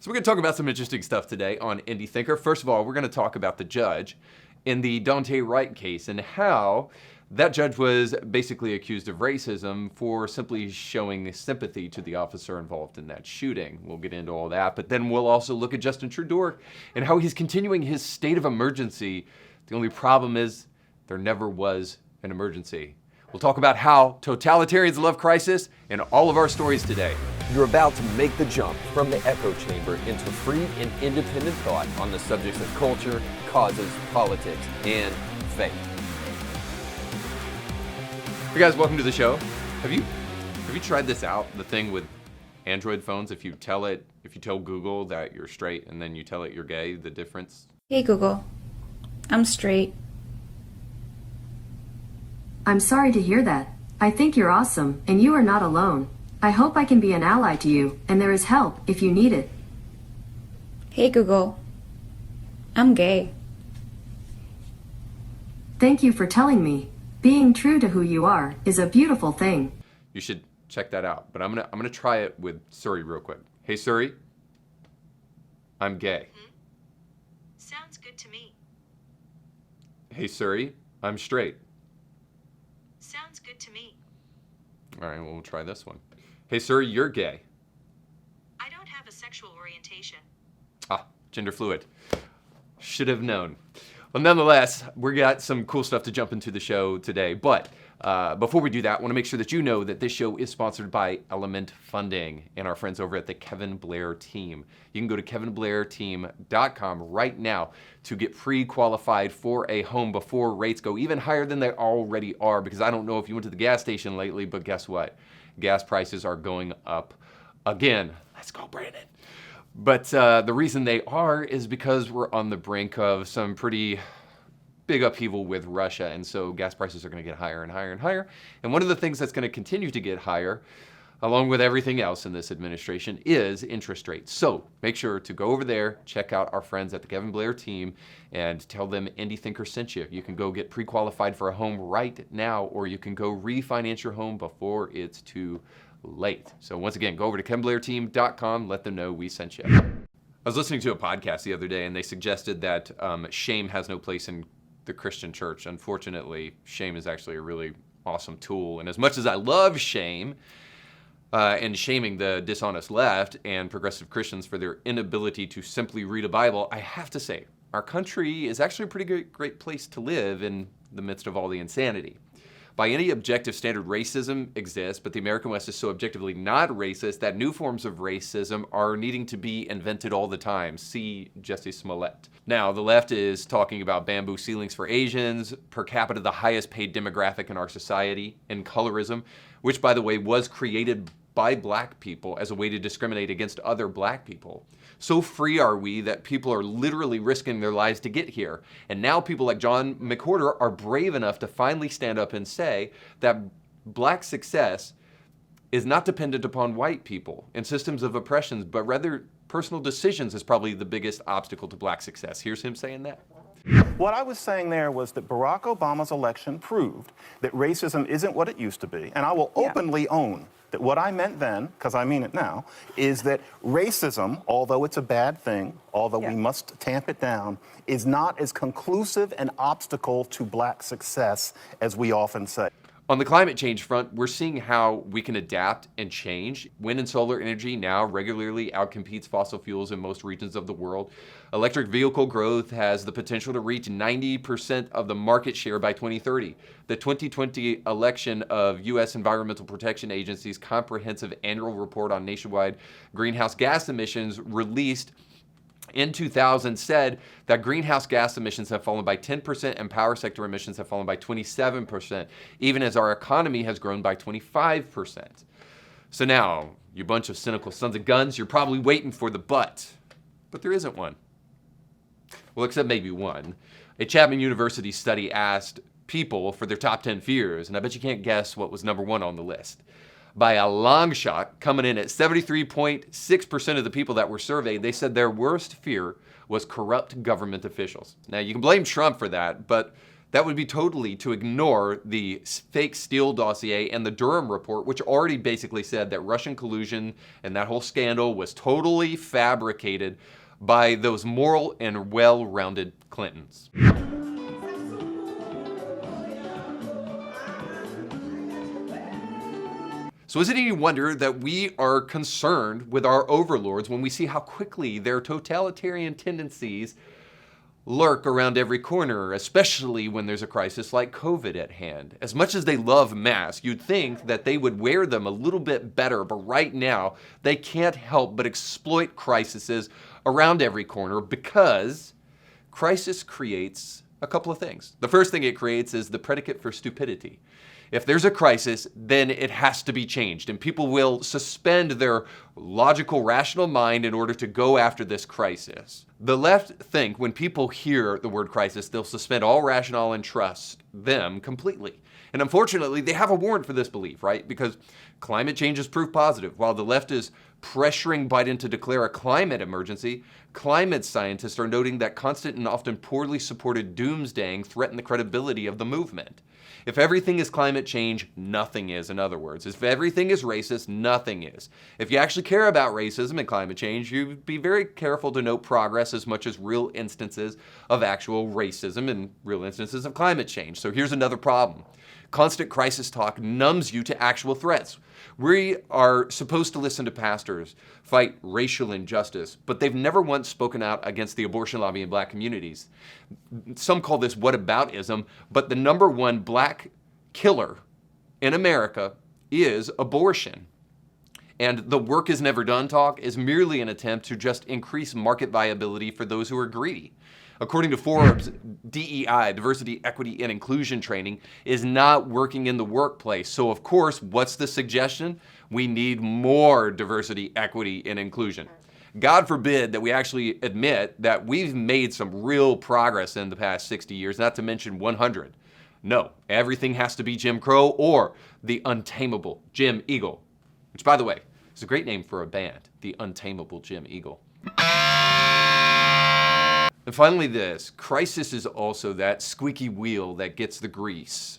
So we're going to talk about some interesting stuff today on Indie Thinker. First of all, we're going to talk about the judge in the Dante Wright case and how that judge was basically accused of racism for simply showing sympathy to the officer involved in that shooting. We'll get into all that, but then we'll also look at Justin Trudeau and how he's continuing his state of emergency. The only problem is there never was an emergency. We'll talk about how totalitarians love crisis in all of our stories today. You're about to make the jump from the echo chamber into free and independent thought on the subjects of culture, causes, politics, and faith. Hey guys, welcome to the show. Have you tried this out? The thing with Android phones, if you tell Google that you're straight and then you tell it you're gay, the difference? Hey Google, I'm straight. I'm sorry to hear that. I think you're awesome, and you are not alone. I hope I can be an ally to you, and there is help if you need it. Hey Google, I'm gay. Thank you for telling me. Being true to who you are is a beautiful thing. You should check that out, but I'm gonna try it with Suri real quick. Hey Suri, I'm gay. Sounds good to me. Hey Suri, I'm straight. Sounds good to me. All right, well, we'll try this one. Hey Suri, you're gay. I don't have a sexual orientation. Gender fluid. Should have known. Well, nonetheless, we got some cool stuff to jump into the show today. But before we do that, I want to make sure that you know that this show is sponsored by Element Funding and our friends over at the Kevin Blair Team. You can go to kevinblairteam.com right now to get pre-qualified for a home before rates go even higher than they already are. Because I don't know if you went to the gas station lately, but guess what? Gas prices are going up again. Let's go, Brandon. But the reason they are is because we're on the brink of some pretty big upheaval with Russia, and so gas prices are going to get higher and higher and higher. And one of the things that's going to continue to get higher, along with everything else in this administration, is interest rates. So make sure to go over there, check out our friends at the Kevin Blair Team, and tell them Indie Thinker sent you. You can go get pre-qualified for a home right now, or you can go refinance your home before it's too late. So once again, go over to kevinblairteam.com, let them know we sent you. I was listening to a podcast the other day, and they suggested that shame has no place in the Christian church. Unfortunately, shame is actually a really awesome tool. And as much as I love shame and shaming the dishonest left and progressive Christians for their inability to simply read a Bible, I have to say, our country is actually a pretty great place to live in the midst of all the insanity. By any objective standard, racism exists, but the American West is so objectively not racist that new forms of racism are needing to be invented all the time. See Jesse Smollett. Now, the left is talking about bamboo ceilings for Asians, per capita the highest paid demographic in our society, and colorism, which, by the way, was created by black people as a way to discriminate against other black people. So free are we that people are literally risking their lives to get here. And now people like John McWhorter are brave enough to finally stand up and say that black success is not dependent upon white people and systems of oppressions, but rather personal decisions is probably the biggest obstacle to black success. Here's him saying that. What I was saying there was that Barack Obama's election proved that racism isn't what it used to be, and I will openly own that what I meant then, because I mean it now, is that racism, although it's a bad thing, although we must tamp it down, is not as conclusive an obstacle to black success as we often say. On the climate change front, we're seeing how we can adapt and change. Wind and solar energy now regularly outcompetes fossil fuels in most regions of the world. Electric vehicle growth has the potential to reach 90% of the market share by 2030. The 2020 election of U.S. Environmental Protection Agency's comprehensive annual report on nationwide greenhouse gas emissions released in 2000 said that greenhouse gas emissions have fallen by 10% and power sector emissions have fallen by 27%, even as our economy has grown by 25%. So now, you bunch of cynical sons of guns, you're probably waiting for the but there isn't one. Well, except maybe one. A Chapman University study asked people for their top 10 fears, and I bet you can't guess what was number one on the list. By a long shot, coming in at 73.6% of the people that were surveyed, they said their worst fear was corrupt government officials. Now, you can blame Trump for that, but That would be totally to ignore the fake Steele dossier and the Durham report, which already basically said that Russian collusion and that whole scandal was totally fabricated by those moral and well-rounded Clintons. So is it any wonder that we are concerned with our overlords when we see how quickly their totalitarian tendencies lurk around every corner, especially when there's a crisis like COVID at hand? As much as they love masks, you'd think that they would wear them a little bit better, but right now they can't help but exploit crises around every corner because crisis creates a couple of things. The first thing it creates is the predicate for stupidity. If there's a crisis, then it has to be changed, and people will suspend their logical, rational mind in order to go after this crisis. The left think when people hear the word crisis, they'll suspend all rationale and trust them completely. And unfortunately, they have a warrant for this belief, right? Because climate change is proof positive. While the left is pressuring Biden to declare a climate emergency, climate scientists are noting that constant and often poorly supported doomsdaying threaten the credibility of the movement. If everything is climate change, nothing is, in other words. If everything is racist, nothing is. If you actually care about racism and climate change, you'd be very careful to note progress as much as real instances of actual racism and real instances of climate change. So here's another problem. Constant crisis talk numbs you to actual threats. We are supposed to listen to pastors fight racial injustice, but they've never once spoken out against the abortion lobby in black communities. Some call this whataboutism, but the number one black killer in America is abortion. And the work is never done talk is merely an attempt to just increase market viability for those who are greedy. According to Forbes, DEI, diversity, equity, and inclusion training, is not working in the workplace. So of course, what's the suggestion? We need more diversity, equity, and inclusion. God forbid that we actually admit that we've made some real progress in the past 60 years, not to mention 100. No, everything has to be Jim Crow or the untamable Jim Eagle, which, by the way, is a great name for a band, the Untamable Jim Eagle. And finally this, crisis is also that squeaky wheel that gets the grease.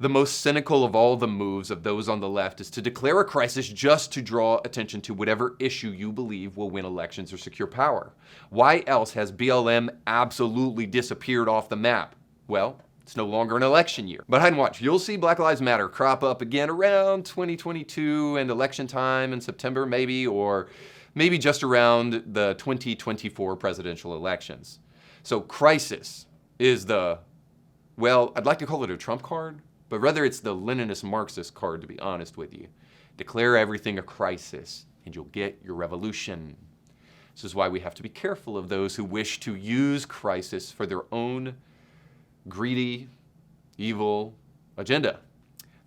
The most cynical of all the moves of those on the left is to declare a crisis just to draw attention to whatever issue you believe will win elections or secure power. Why else has BLM absolutely disappeared off the map? Well, it's no longer an election year. But hide and watch, you'll see Black Lives Matter crop up again around 2022 and election time in September maybe, or maybe just around the 2024 presidential elections. So crisis is the, well, I'd like to call it a trump card, but rather it's the Leninist Marxist card, to be honest with you. Declare everything a crisis and you'll get your revolution. This is why we have to be careful of those who wish to use crisis for their own greedy, evil agenda.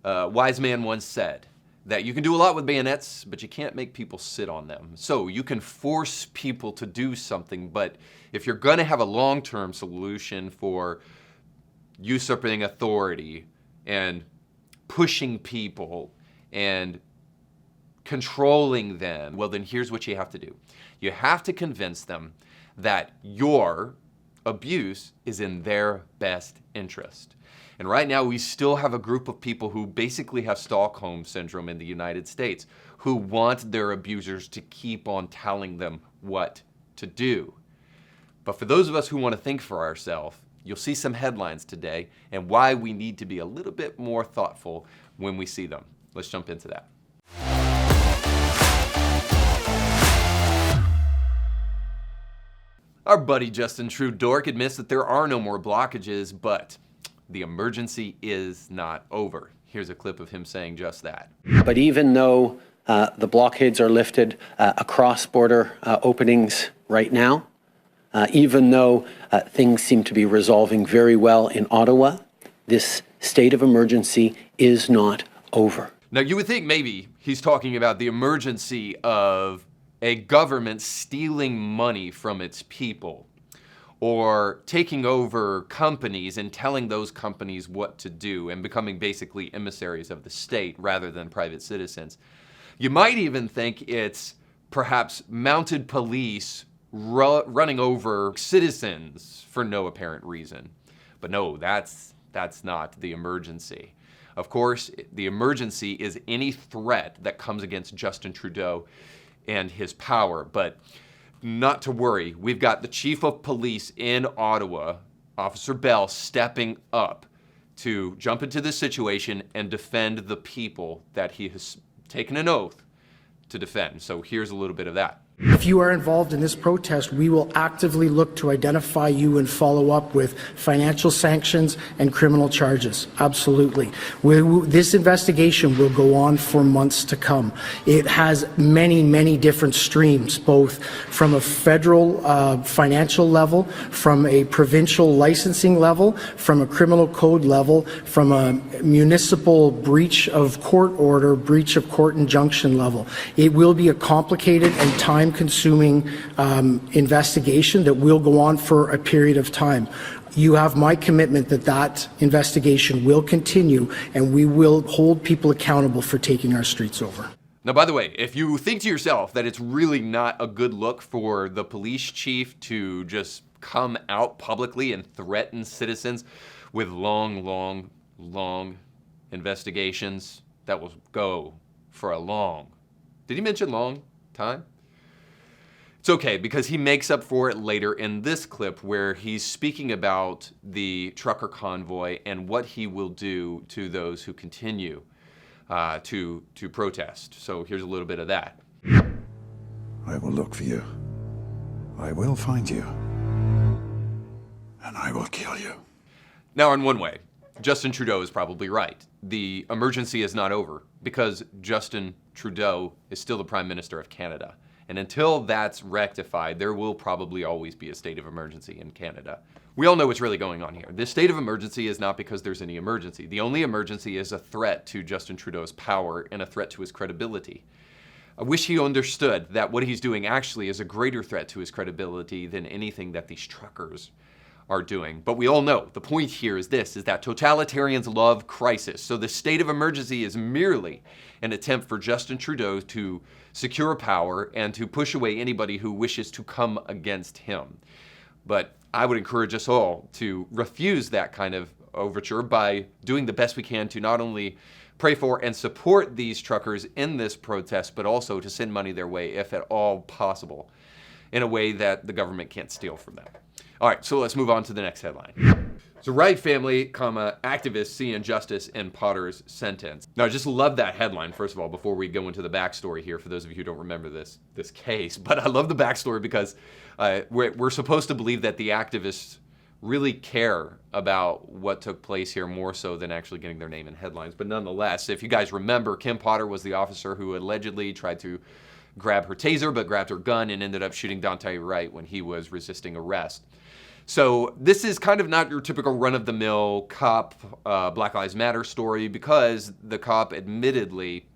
A wise man once said that you can do a lot with bayonets, but you can't make people sit on them. So you can force people to do something, but if you're gonna have a long-term solution for usurping authority and pushing people and controlling them, well then here's what you have to do. You have to convince them that your abuse is in their best interest. And right now we still have a group of people who basically have Stockholm syndrome in the United States, who want their abusers to keep on telling them what to do. But for those of us who want to think for ourselves, you'll see some headlines today and why we need to be a little bit more thoughtful when we see them. Let's jump into that. Our buddy Justin Trudeau admits that there are no more blockages, but the emergency is not over. Here's a clip of him saying just that. But even though the blockades are lifted across border openings right now, even though things seem to be resolving very well in Ottawa, this state of emergency is not over. Now you would think maybe he's talking about the emergency of a government stealing money from its people, or taking over companies and telling those companies what to do and becoming basically emissaries of the state rather than private citizens. You might even think it's perhaps mounted police running over citizens for no apparent reason. But no, that's That's not the emergency. Of course, the emergency is any threat that comes against Justin Trudeau and his power. But not to worry, we've got the chief of police in Ottawa, Officer Bell, stepping up to jump into this situation and defend the people that he has taken an oath to defend. So here's a little bit of that. If you are involved in this protest, we will actively look to identify you and follow up with financial sanctions and criminal charges. Absolutely. This investigation will go on for months to come. It has many, many different streams, both from a federal financial level, from a provincial licensing level, from a criminal code level, from a municipal breach of court order, breach of court injunction level. It will be a complicated and time-consuming investigation that will go on for a period of time. You have my commitment that that investigation will continue, and we will hold people accountable for taking our streets over. Now, by the way, if you think to yourself that it's really not a good look for the police chief to just come out publicly and threaten citizens with long investigations that will go for a long, did he mention long time? It's okay, because he makes up for it later in this clip where he's speaking about the trucker convoy and what he will do to those who continue to protest. So here's a little bit of that. I will look for you. I will find you. And I will kill you. Now, in one way, Justin Trudeau is probably right. The emergency is not over because Justin Trudeau is still the Prime Minister of Canada. And until that's rectified, there will probably always be a state of emergency in Canada. We all know what's really going on here. This state of emergency is not because there's any emergency. The only emergency is a threat to Justin Trudeau's power and a threat to his credibility. I wish he understood that what he's doing actually is a greater threat to his credibility than anything that these truckers are doing. But we all know the point here is this, is that totalitarians love crisis. So the state of emergency is merely an attempt for Justin Trudeau to secure power and to push away anybody who wishes to come against him. But I would encourage us all to refuse that kind of overture by doing the best we can to not only pray for and support these truckers in this protest, but also to send money their way if at all possible, in a way that the government can't steal from them. All right, so let's move on to the next headline. So Wright family, activists see injustice in Potter's sentence. Now, I just love that headline, first of all, before we go into the backstory here, for those of you who don't remember this case. But I love the backstory because we're supposed to believe that the activists really care about what took place here more so than actually getting their name in headlines. But nonetheless, if you guys remember, Kim Potter was the officer who allegedly tried to grab her taser, but grabbed her gun and ended up shooting Dante Wright when he was resisting arrest. So this is kind of not your typical run-of-the-mill cop Black Lives Matter story, because the cop admittedly,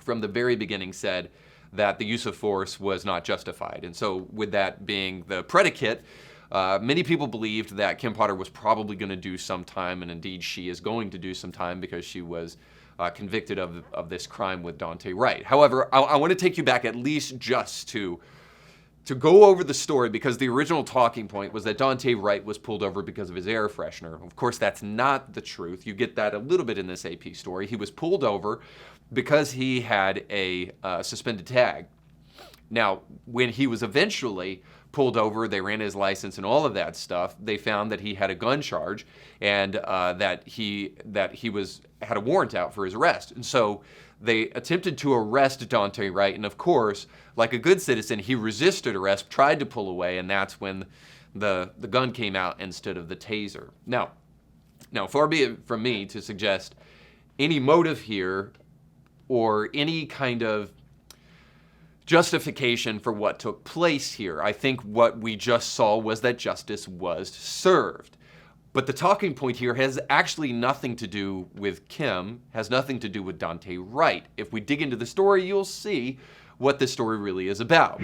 from the very beginning, said that the use of force was not justified. And so with that being the predicate, many people believed that Kim Potter was probably going to do some time, and indeed she is going to do some time because she was convicted of this crime with Dante Wright. However, I want to take you back at least just to go over the story, because the original talking point was that Dante Wright was pulled over because of his air freshener. Of course, that's not the truth. You get that a little bit in this AP story. He was pulled over because he had a suspended tag. Now, when he was eventually pulled over, they ran his license and all of that stuff. They found that he had a gun charge and that he had a warrant out for his arrest. And so they attempted to arrest Dante Wright, and of course, like a good citizen, he resisted arrest, tried to pull away, and that's when the gun came out instead of the taser. Now, far be it from me to suggest any motive here or any kind of justification for what took place here. I think what we just saw was that justice was served. But the talking point here has actually nothing to do with Kim, has nothing to do with Dante Wright. If we dig into the story, you'll see what this story really is about.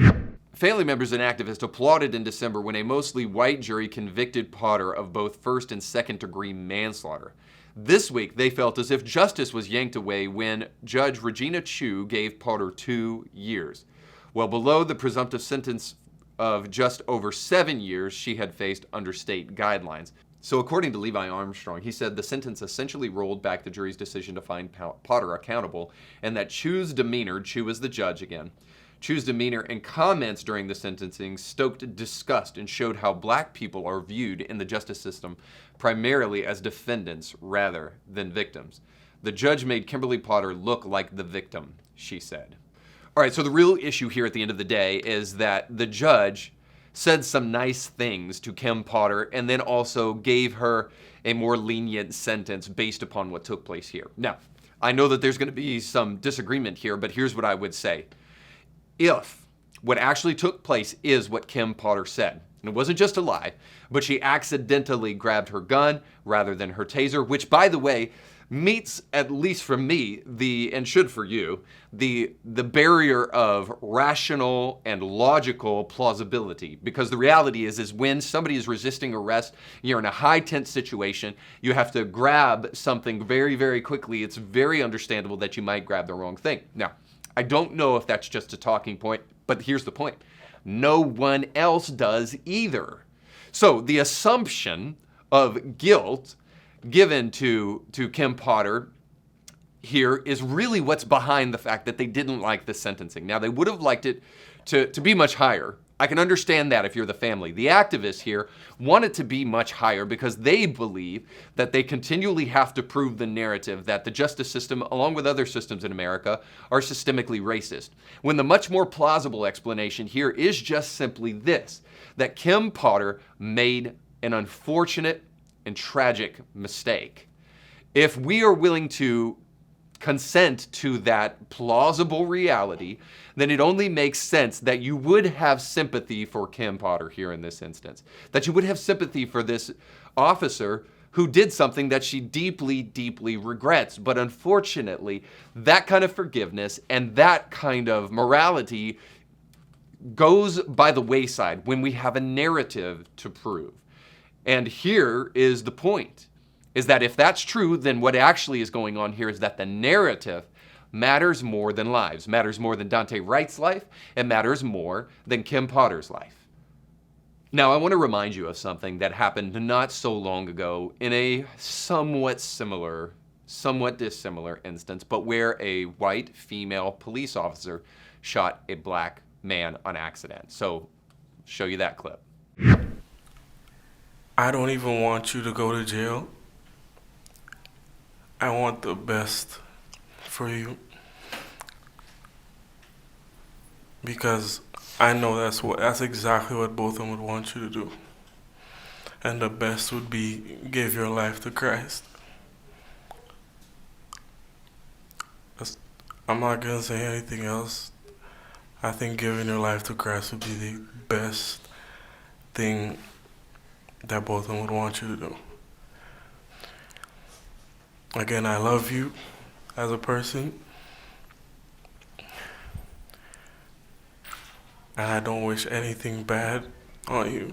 Family members and activists applauded in December when a mostly white jury convicted Potter of both first and second degree manslaughter. This week, they felt as if justice was yanked away when Judge Regina Chu gave Potter 2 years, well below the presumptive sentence of just over 7 years she had faced under state guidelines. So according to Levi Armstrong, he said the sentence essentially rolled back the jury's decision to find Potter accountable, and that Chu's demeanor, Chu is the judge again, Chu's demeanor and comments during the sentencing stoked disgust and showed how black people are viewed in the justice system primarily as defendants rather than victims. The judge made Kimberly Potter look like the victim, she said. All right, so the real issue here at the end of the day is that the judge said some nice things to Kim Potter and then also gave her a more lenient sentence based upon what took place here. Now, I know that there's going to be some disagreement here, but here's what I would say. If what actually took place is what Kim Potter said, and it wasn't just a lie, but she accidentally grabbed her gun rather than her taser, which, by the way, meets, at least for me, and should for you, the barrier of rational and logical plausibility. Because the reality is when somebody is resisting arrest, you're in a high tense situation, you have to grab something very, very quickly. It's very understandable that you might grab the wrong thing. Now, I don't know if that's just a talking point, but here's the point. No one else does either. So the assumption of guilt given to Kim Potter here is really what's behind the fact that they didn't like the sentencing. Now, they would have liked it to be much higher. I can understand that if you're the family. The activists here want it to be much higher because they believe that they continually have to prove the narrative that the justice system, along with other systems in America, are systemically racist. When the much more plausible explanation here is just simply this, that Kim Potter made an unfortunate and tragic mistake. If we are willing to consent to that plausible reality, then it only makes sense that you would have sympathy for Kim Potter here in this instance. That you would have sympathy for this officer who did something that she deeply, deeply regrets. But unfortunately, that kind of forgiveness and that kind of morality goes by the wayside when we have a narrative to prove. And here is the point, is that if that's true, then what actually is going on here is that the narrative matters more than lives, matters more than Dante Wright's life, and matters more than Kim Potter's life. Now, I want to remind you of something that happened not so long ago in a somewhat dissimilar instance, but where a white female police officer shot a black man on accident. So, I'll show you that clip. I don't even want you to go to jail. I want the best for you. Because I know that's exactly what both of them would want you to do. And the best would be give your life to Christ. I'm not gonna say anything else. I think giving your life to Christ would be the best thing that both of them would want you to do. Again, I love you as a person, and I don't wish anything bad on you.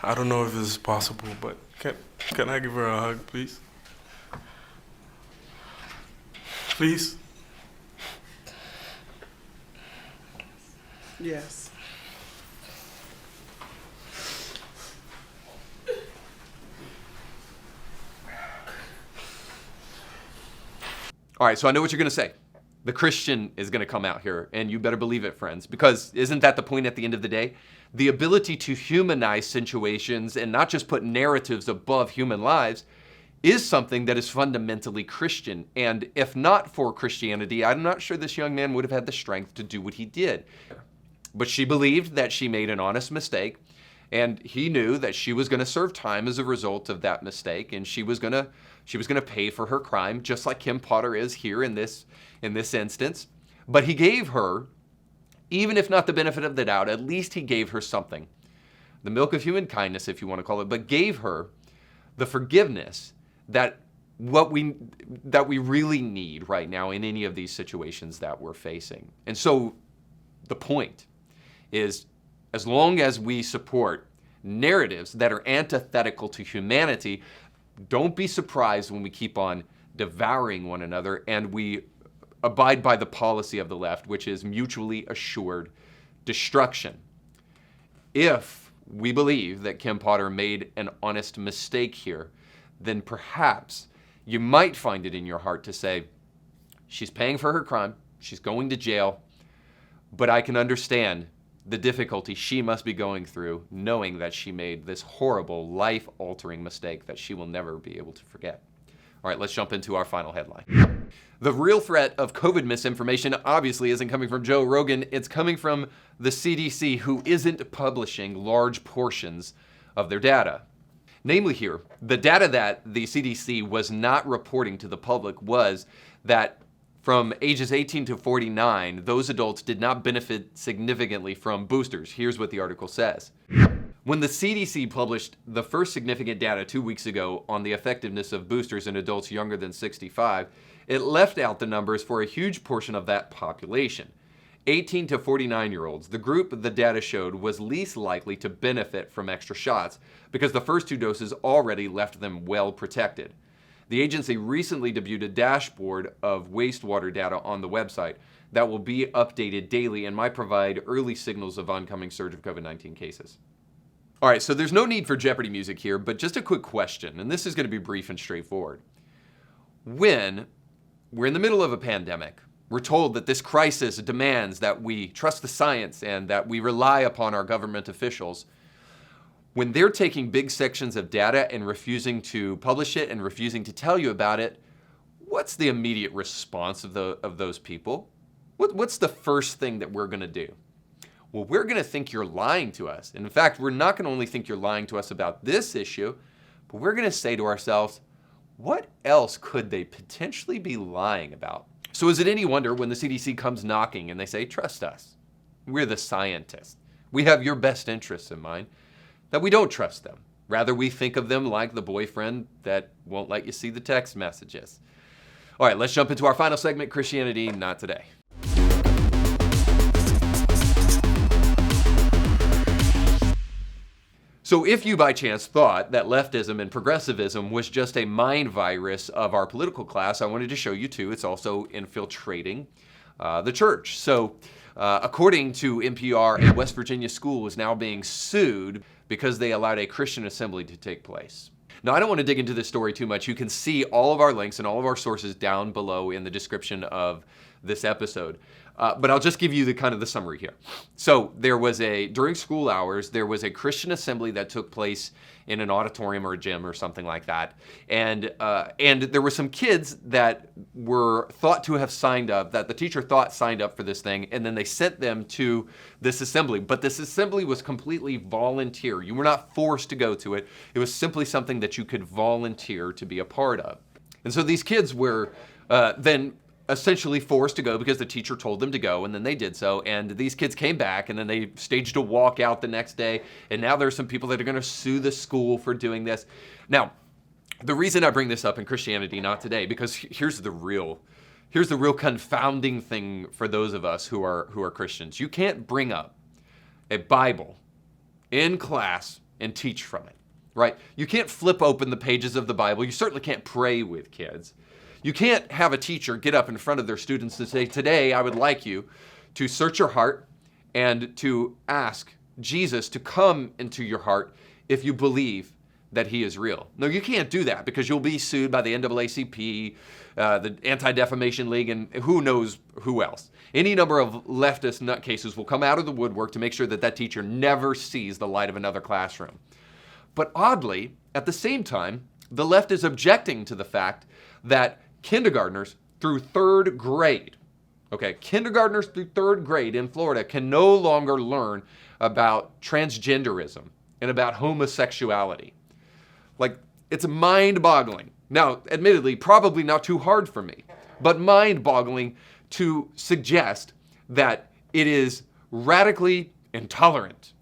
I don't know if this is possible, but can I give her a hug, please? Please? Yes. All right, so I know what you're going to say. The Christian is going to come out here, and you better believe it, friends, because isn't that the point at the end of the day? The ability to humanize situations and not just put narratives above human lives is something that is fundamentally Christian. And if not for Christianity, I'm not sure this young man would have had the strength to do what he did. But she believed that she made an honest mistake, and he knew that she was going to serve time as a result of that mistake, and she was going to pay for her crime, just like Kim Potter is here in this instance. But he gave her, even if not the benefit of the doubt, at least he gave her something. The milk of human kindness, if you want to call it, but gave her the forgiveness that we really need right now in any of these situations that we're facing. And so the point is, as long as we support narratives that are antithetical to humanity, don't be surprised when we keep on devouring one another and we abide by the policy of the left, which is mutually assured destruction. If we believe that Kim Potter made an honest mistake here, then perhaps you might find it in your heart to say, she's paying for her crime, she's going to jail, but I can understand the difficulty she must be going through knowing that she made this horrible, life-altering mistake that she will never be able to forget. All right, let's jump into our final headline. The real threat of COVID misinformation obviously isn't coming from Joe Rogan, it's coming from the CDC, who isn't publishing large portions of their data. Namely here, the data that the CDC was not reporting to the public was that from ages 18 to 49, those adults did not benefit significantly from boosters. Here's what the article says. When the CDC published the first significant data 2 weeks ago on the effectiveness of boosters in adults younger than 65, it left out the numbers for a huge portion of that population. 18 to 49-year-olds, the group the data showed was least likely to benefit from extra shots because the first 2 doses already left them well protected. The agency recently debuted a dashboard of wastewater data on the website that will be updated daily and might provide early signals of oncoming surge of COVID-19 cases. All right, so there's no need for Jeopardy music here, but just a quick question, and this is going to be brief and straightforward. When we're in the middle of a pandemic, we're told that this crisis demands that we trust the science and that we rely upon our government officials. When they're taking big sections of data and refusing to publish it and refusing to tell you about it, what's the immediate response of those people? What's the first thing that we're going to do? Well, we're going to think you're lying to us. And in fact, we're not going to only think you're lying to us about this issue, but we're going to say to ourselves, what else could they potentially be lying about? So is it any wonder when the CDC comes knocking and they say, trust us, we're the scientists, we have your best interests in mind, that we don't trust them. Rather, we think of them like the boyfriend that won't let you see the text messages. All right, let's jump into our final segment, Christianity Not Today. So if you by chance thought that leftism and progressivism was just a mind virus of our political class, I wanted to show you too, it's also infiltrating the church. So according to NPR, a West Virginia school is now being sued because they allowed a Christian assembly to take place. Now, I don't want to dig into this story too much. You can see all of our links and all of our sources down below in the description of this episode. But I'll just give you the summary here. So during school hours, there was a Christian assembly that took place in an auditorium or a gym or something like that. And there were some kids that were thought to have signed up, that the teacher thought signed up for this thing, and then they sent them to this assembly. But this assembly was completely volunteer. You were not forced to go to it. It was simply something that you could volunteer to be a part of. And so these kids were then essentially forced to go because the teacher told them to go, and then they did so. And these kids came back, and then they staged a walkout the next day. And now there's some people that are going to sue the school for doing this. Now, the reason I bring this up in Christianity Not Today, because here's the real confounding thing for those of us who are Christians. You can't bring up a Bible in class and teach from it, right? You can't flip open the pages of the Bible. You certainly can't pray with kids. You can't have a teacher get up in front of their students and say, today I would like you to search your heart and to ask Jesus to come into your heart if you believe that he is real. No, you can't do that because you'll be sued by the NAACP, the Anti-Defamation League, and who knows who else. Any number of leftist nutcases will come out of the woodwork to make sure that that teacher never sees the light of another classroom. But oddly, at the same time, the left is objecting to the fact that kindergartners through third grade, kindergartners through third grade in Florida can no longer learn about transgenderism and about homosexuality. Like, it's mind-boggling. Now, admittedly, probably not too hard for me, but mind-boggling to suggest that it is radically intolerant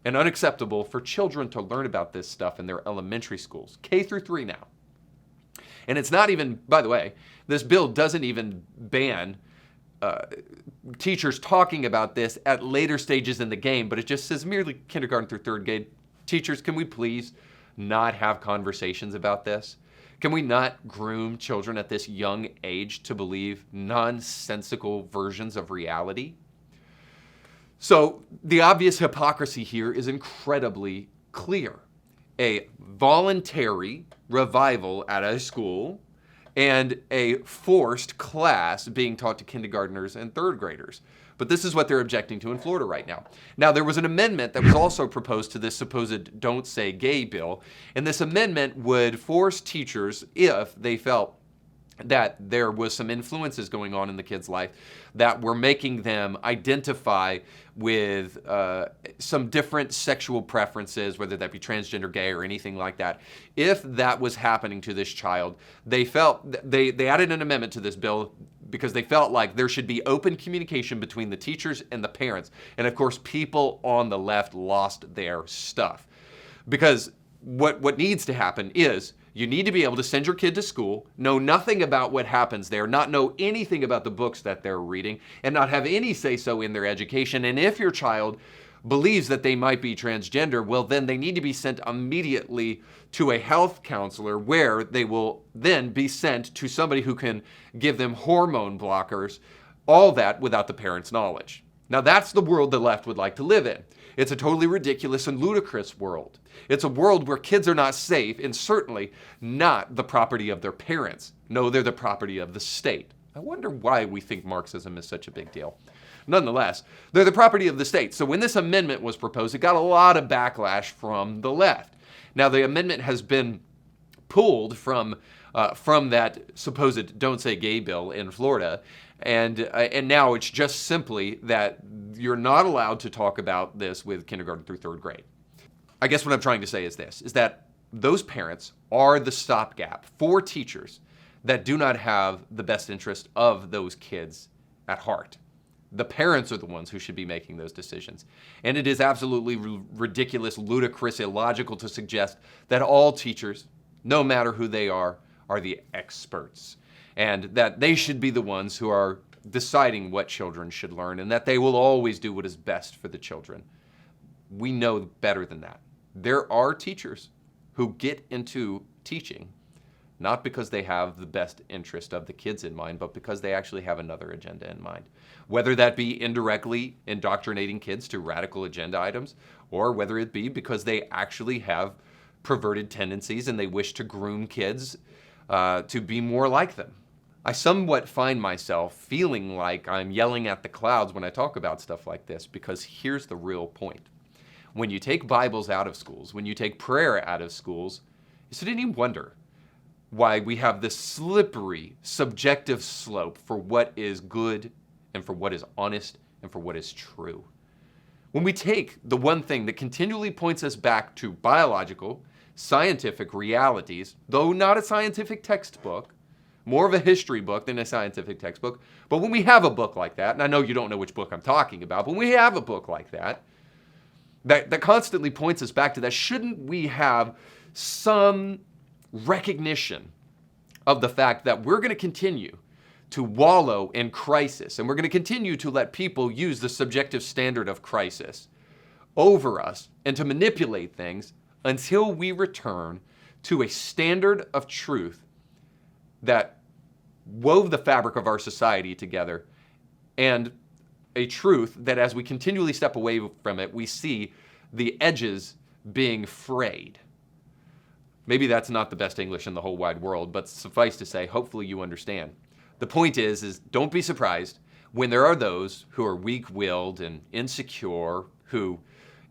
and unacceptable for children to learn about this stuff in their elementary schools, K through 3 now. And it's not even, by the way, this bill doesn't even ban teachers talking about this at later stages in the game, but it just says merely kindergarten through third grade. Teachers, can we please not have conversations about this? Can we not groom children at this young age to believe nonsensical versions of reality? So the obvious hypocrisy here is incredibly clear. A voluntary revival at a school and a forced class being taught to kindergartners and third graders. But this is what they're objecting to in Florida right now. Now, there was an amendment that was also proposed to this supposed Don't Say Gay bill, and this amendment would force teachers, if they felt that there was some influences going on in the kid's life that were making them identify with some different sexual preferences, whether that be transgender, gay, or anything like that. If that was happening to this child, they added an amendment to this bill because they felt like there should be open communication between the teachers and the parents. And of course, people on the left lost their stuff. Because what needs to happen is you need to be able to send your kid to school, know nothing about what happens there, not know anything about the books that they're reading, and not have any say-so in their education. And if your child believes that they might be transgender, well, then they need to be sent immediately to a health counselor, where they will then be sent to somebody who can give them hormone blockers, all that without the parents' knowledge. Now, that's the world the left would like to live in. It's a totally ridiculous and ludicrous world. It's a world where kids are not safe, and certainly not the property of their parents. No, they're the property of the state. I wonder why we think Marxism is such a big deal. Nonetheless, they're the property of the state. So when this amendment was proposed, it got a lot of backlash from the left. Now, the amendment has been pulled from that supposed Don't Say Gay bill in Florida, and now it's just simply that you're not allowed to talk about this with kindergarten through third grade. I guess what I'm trying to say is this, is that those parents are the stopgap for teachers that do not have the best interest of those kids at heart. The parents are the ones who should be making those decisions. And it is absolutely ridiculous, ludicrous, illogical to suggest that all teachers, no matter who they are the experts, and that they should be the ones who are deciding what children should learn, and that they will always do what is best for the children. We know better than that. There are teachers who get into teaching not because they have the best interest of the kids in mind, but because they actually have another agenda in mind. Whether that be indirectly indoctrinating kids to radical agenda items, or whether it be because they actually have perverted tendencies and they wish to groom kids to be more like them. I somewhat find myself feeling like I'm yelling at the clouds when I talk about stuff like this, because here's the real point. When you take Bibles out of schools, when you take prayer out of schools, is it any wonder why we have this slippery, subjective slope for what is good and for what is honest and for what is true? When we take the one thing that continually points us back to biological, scientific realities, though not a scientific textbook, more of a history book than a scientific textbook, but when we have a book like that, and I know you don't know which book I'm talking about, but when we have a book like that, that constantly points us back to that, shouldn't we have some recognition of the fact that we're going to continue to wallow in crisis, and we're going to continue to let people use the subjective standard of crisis over us and to manipulate things until we return to a standard of truth that wove the fabric of our society together, and a truth that as we continually step away from it, we see the edges being frayed. Maybe that's not the best English in the whole wide world, but suffice to say, hopefully you understand. The point is don't be surprised when there are those who are weak-willed and insecure, who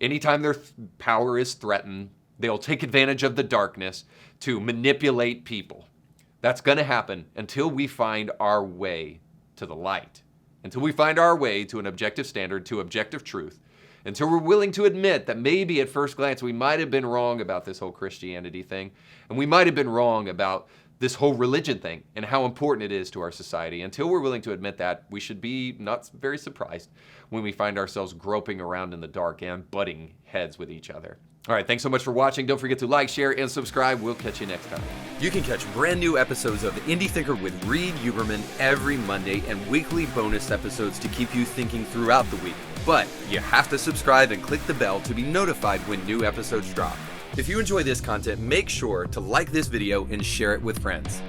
anytime their power is threatened, they'll take advantage of the darkness to manipulate people. That's going to happen until we find our way to the light, until we find our way to an objective standard, to objective truth, until we're willing to admit that maybe at first glance we might have been wrong about this whole Christianity thing, and we might have been wrong about this whole religion thing and how important it is to our society. Until we're willing to admit that, we should be not very surprised when we find ourselves groping around in the dark and butting heads with each other. All right, thanks so much for watching. Don't forget to like, share, and subscribe. We'll catch you next time. You can catch brand new episodes of Indie Thinker with Reed Huberman every Monday, and weekly bonus episodes to keep you thinking throughout the week. But you have to subscribe and click the bell to be notified when new episodes drop. If you enjoy this content, make sure to like this video and share it with friends.